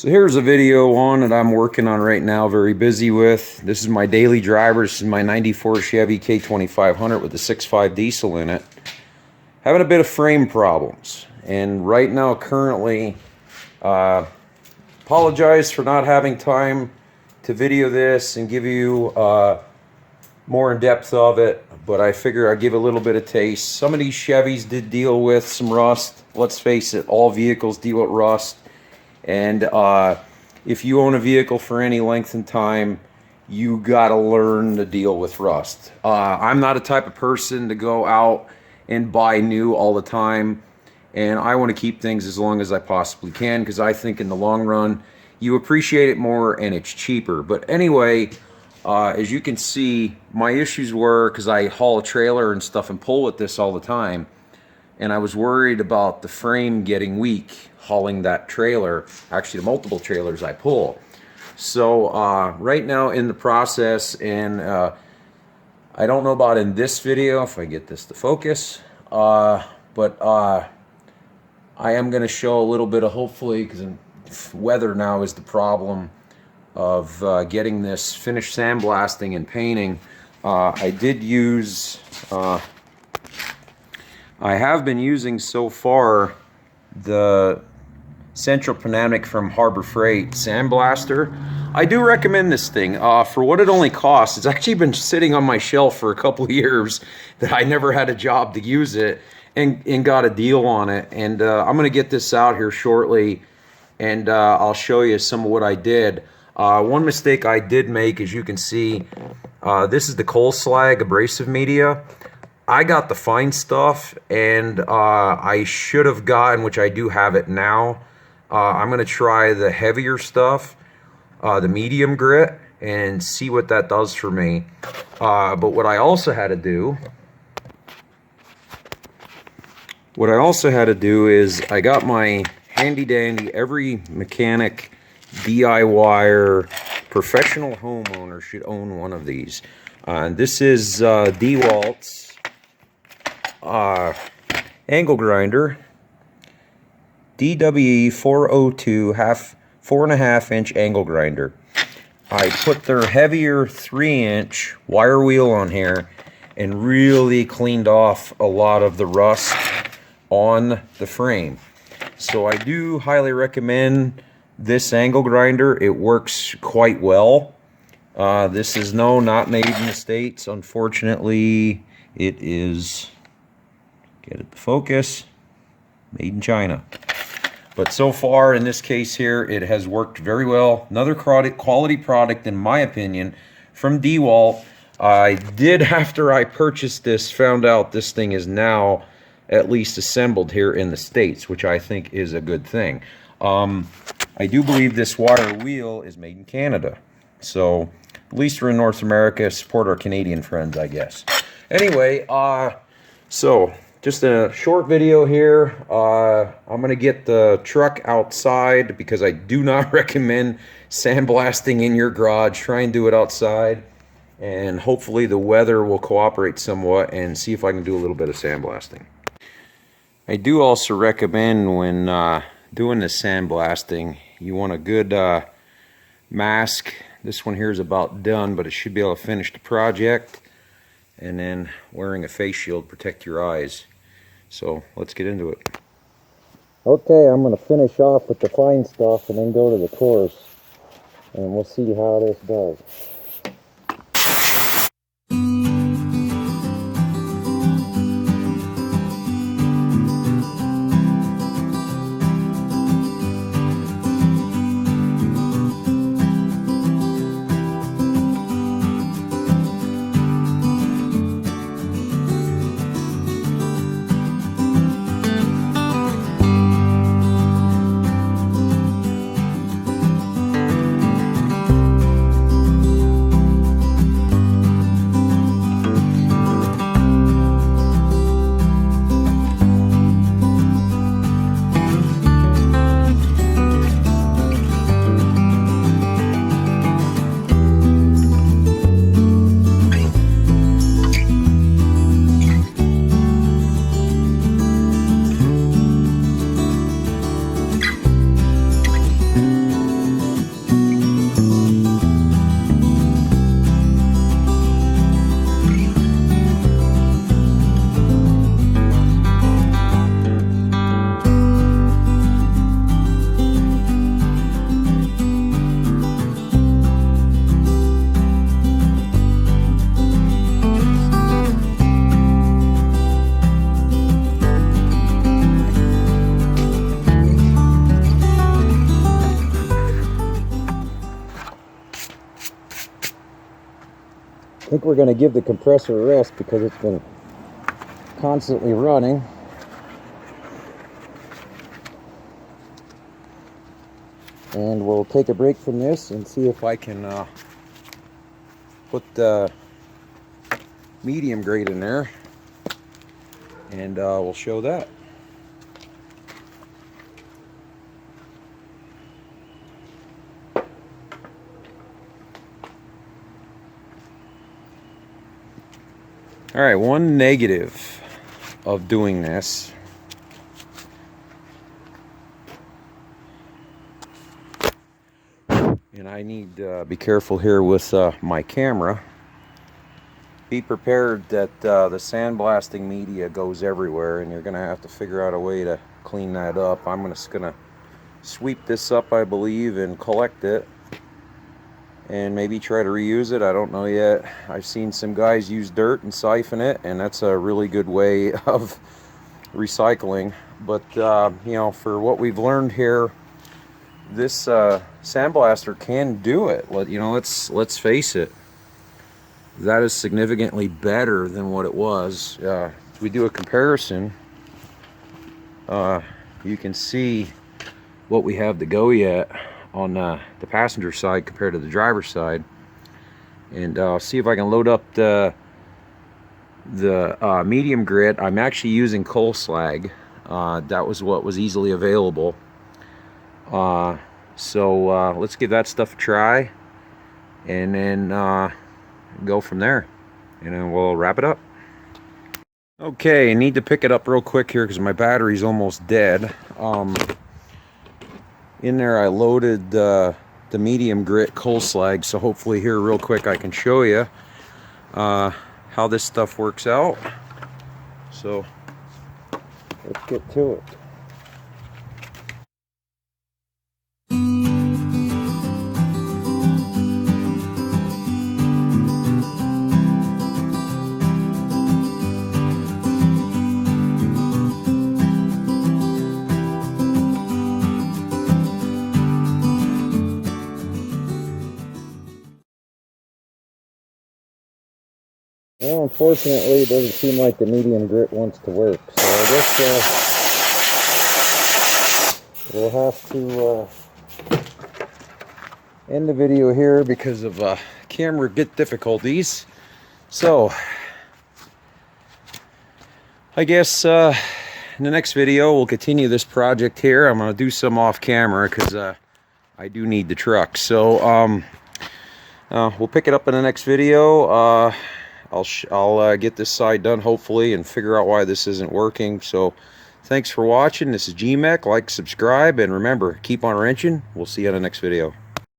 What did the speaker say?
So here's a video on that I'm working on right now, very busy with. This is my daily driver. This is my 94 Chevy K2500 with the 6.5 diesel in it. Having a bit of frame problems. And right now, currently, apologize for not having time to video this and give you more in depth of it, but I figure I'd give a little bit of taste. Some of these Chevys did deal with some rust. Let's face it, all vehicles deal with rust. And if you own a vehicle for any length in time, you gotta learn to deal with rust. I'm not a type of person to go out and buy new all the time, and I want to keep things as long as I possibly can, because I think in the long run you appreciate it more and it's cheaper. But anyway, as you can see, my issues were because I haul a trailer and stuff and pull with this all the time, and I was worried about the frame getting weak hauling that trailer, actually the multiple trailers I pull. So right now in the process, and I don't know about in this video if I get this to focus, but I am going to show a little bit of, hopefully, because weather now is the problem of getting this finished sandblasting and painting. I did use, I have been using so far the Central Pneumatic from Harbor Freight sandblaster. I do recommend this thing for what it only costs. It's actually been sitting on my shelf for a couple of years that I never had a job to use it, and got a deal on it. And I'm going to get this out here shortly, and I'll show you some of what I did. One mistake I did make, as you can see, this is the coal slag abrasive media. I got the fine stuff, and I should have gotten, which I do have it now. I'm going to try the heavier stuff, the medium grit, and see what that does for me. But what I also had to do, is I got my handy dandy, every mechanic, DIYer, professional homeowner should own one of these. This is DeWalt's angle grinder, DWE 402 4.5 inch angle grinder. I put their heavier 3-inch wire wheel on here and really cleaned off a lot of the rust on the frame. So I do highly recommend this angle grinder. It works quite well. This is not made in the States. Unfortunately, it is, get it to focus, made in China. But so far, in this case here, it has worked very well. Another quality product, in my opinion, from DeWalt. I did, after I purchased this, found out this thing is now at least assembled here in the States, which I think is a good thing. I do believe this wire wheel is made in Canada. So, at least we're in North America. Support our Canadian friends, I guess. Anyway, so just a short video here. I'm going to get the truck outside because I do not recommend sandblasting in your garage. Try and do it outside, and hopefully the weather will cooperate somewhat, and see if I can do a little bit of sandblasting. I do also recommend, when doing the sandblasting, you want a good mask. This one here is about done, but it should be able to finish the project. And then wearing a face shield to protect your eyes. So let's get into it. Okay, I'm going to finish off with the fine stuff and then go to the coarse, and we'll see how this does. think we're going to give the compressor a rest because it's been constantly running. And we'll take a break from this and see if I can put the medium grade in there, and we'll show that. All right, one negative of doing this and I need to be careful here with my camera. Be prepared that the sandblasting media goes everywhere, and you're going to have to figure out a way to clean that up. I'm just going to sweep this up, I believe, and collect it, and maybe try to reuse it. I don't know yet. I've seen some guys use dirt and siphon it, and that's a really good way of recycling. But you know, for what we've learned here, this sandblaster can do it. You know, let's face it, that is significantly better than what it was. If we do a comparison, you can see what we have to go yet on the passenger side compared to the driver's side. And see if I can load up the medium grit. I'm actually using coal slag. That was what was easily available. So let's give that stuff a try, and then go from there, and then we'll wrap it up. Okay, I need to pick it up real quick here because my battery's almost dead. In there I loaded the medium grit coal slag, so hopefully here real quick I can show you how this stuff works out. So let's get to it. Well, unfortunately, it doesn't seem like the medium grit wants to work, so I guess we'll have to end the video here because of camera difficulties. So, I guess in the next video, we'll continue this project here. I'm going to do some off camera because I do need the truck. So, we'll pick it up in the next video. I'll get this side done hopefully and figure out why this isn't working. So thanks for watching. This is GMEC. Like, subscribe, and remember, keep on wrenching. We'll see you on the next video.